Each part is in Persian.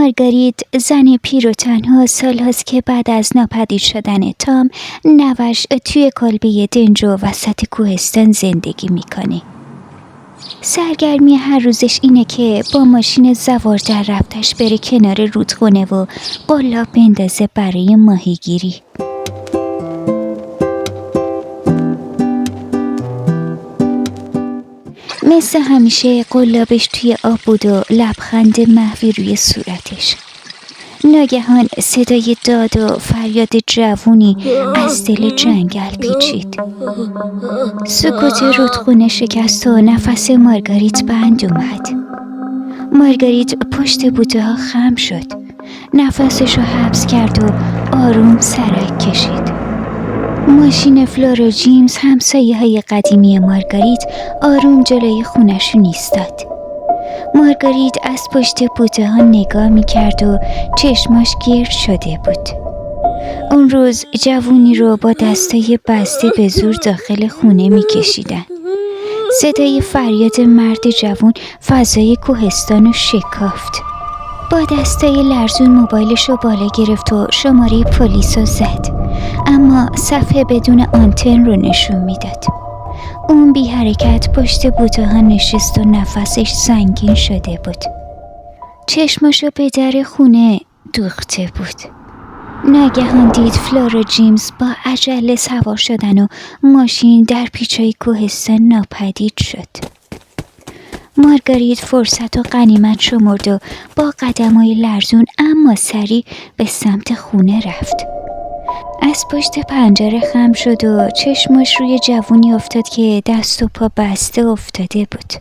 مارگاریت زن پیر و تنها سال هاست که بعد از ناپدید شدن تام نوش توی کلبه دنج و وسط کوهستان زندگی میکنه. سرگرمی هر روزش اینه که با ماشین زوار در رفتش بره کنار رودخونه و قلاب بندازه برای ماهیگیری. مثل همیشه قلابش توی آب بود و لبخند محوی روی صورتش. ناگهان صدای داد و فریاد جوونی از دل جنگل پیچید. سکوت رودخونه شکست و نفس مارگاریت بند اومد. مارگاریت پشت بوته ها خم شد. نفسش رو حبس کرد و آروم سرک کشید. ماشین فلور و جیمز همسایه های قدیمی مارگاریت آروم جلوی خونشون ایستاد. مارگاریت از پشت بوته ها نگاه می کرد و چشماش گرد شده بود. اون روز جوونی رو با دستای بسته به زور داخل خونه می کشیدن. صدای فریاد مرد جوون فضای کوهستان رو شکافت. با دستای لرزون موبایلش رو بالا گرفت و شماره پلیس رو زد، اما صفحه بدون آنتن رو نشون میداد. اون بی حرکت پشت بوته ها نشست و نفسش سنگین شده بود. چشماشو به در خونه دوخته بود. ناگهان دید فلور و جیمز با عجله سوار شدن و ماشین در پیچای کوهستان ناپدید شد. مارگاریت فرصت و غنیمت شمرد و با قدمای لرزون اما سریع به سمت خونه رفت. از پشت پنجره خم شد و چشمش روی جوونی افتاد که دست و پا بسته افتاده بود.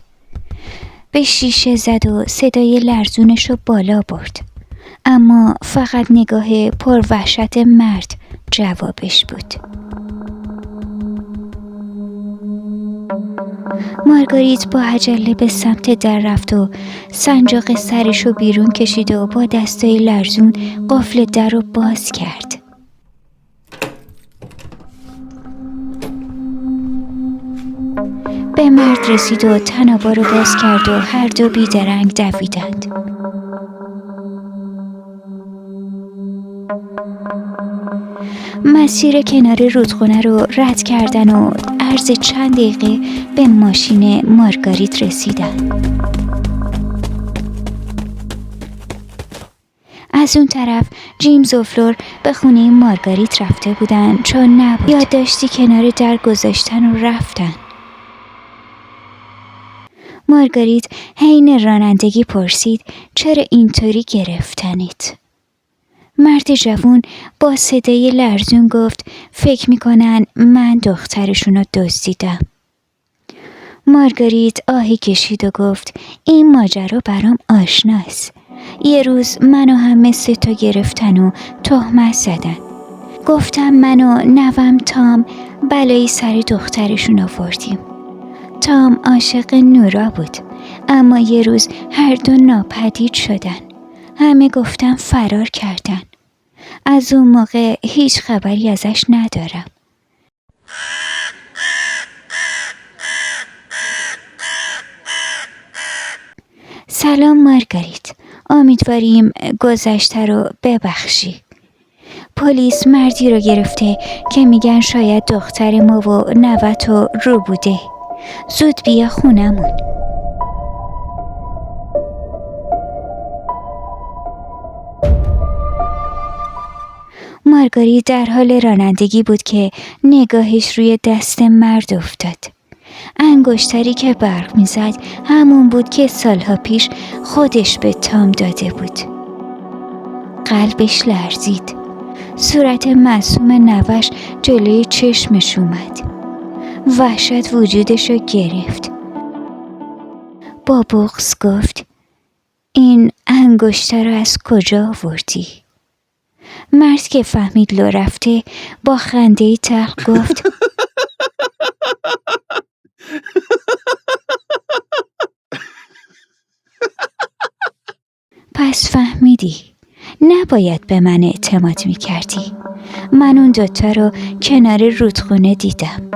به شیشه زد و صدای لرزونش رو بالا برد، اما فقط نگاه پر وحشت مرد جوابش بود. مارگاریت با عجله به سمت در رفت و سنجاق سرش رو بیرون کشید و با دستای لرزون قفل در رو باز کرد. به مرد رسید و تنابا رو باز کرد و هر دو بیدرنگ دویدند. مسیر کنار رودخونه رو رد کردن و عرض چند دقیقه به ماشین مارگاریت رسیدن. از اون طرف جیمز و فلور به خونه مارگاریت رفته بودن چون نبود. یادداشتی کنار در گذاشتن و رفتن. مارگاریت حین رانندگی پرسید چرا اینطوری گرفتنید؟ مرد جوون با صدای لرزون گفت فکر میکنن من دخترشون رو دزدیدم. مارگاریت آهی کشید و گفت این ماجرا برام آشناست. یه روز منو هم مثل تو گرفتن و تهمت زدن. گفتم من و نوام تام بلایی سر دخترشون آوردیم. تام عاشق نورا بود، اما یه روز هر دو ناپدید شدن. همه گفتن فرار کردن. از اون موقع هیچ خبری ازش ندارم. سلام مارگاریت، امیدواریم گذشته رو ببخشی. پلیس مردی رو گرفته که میگن شاید دختر ما و نوتو رو بوده. زود بیا خونمون. مارگاریت در حال رانندگی بود که نگاهش روی دست مرد افتاد. انگشتری که برق میزد همون بود که سالها پیش خودش به تام داده بود. قلبش لرزید. صورت معصوم نوش جلوی چشمش اومد. وحشت وجودش رو گرفت. با بغض گفت این انگشتر رو از کجا آوردی؟ مرد که فهمید لو رفته با خنده‌ای تلخ گفت پس فهمیدی؟ نباید به من اعتماد میکردی. من اون دوتا رو کنار رودخونه دیدم.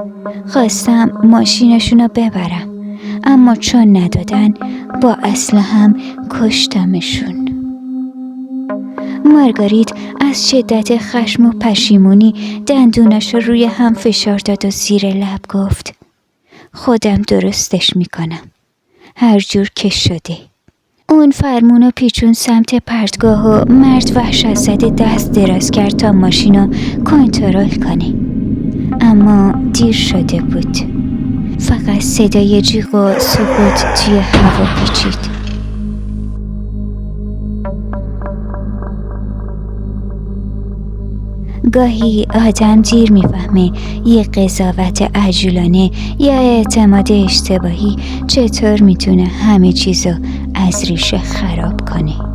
خواستم ماشینشون رو ببرم، اما چون ندادن با اسلحه هم کشتمشون. مارگاریت از شدت خشم و پشیمونی دندونش رو روی هم فشار داد و زیر لب گفت خودم درستش میکنم، هر جور که شده. اون فرمونو پیچون سمت پرتگاه و مرد وحشت زده دست دراز کرد تا ماشینو کنترل کنه، اما دیر شده بود. فقط صدای جیغ و سقوط توی هوا پیچید. گاهی آدم دیر میفهمه یه قضاوت عجولانه یا اعتماد اشتباهی چطور میتونه همه چیزو از ریشه خراب کنه.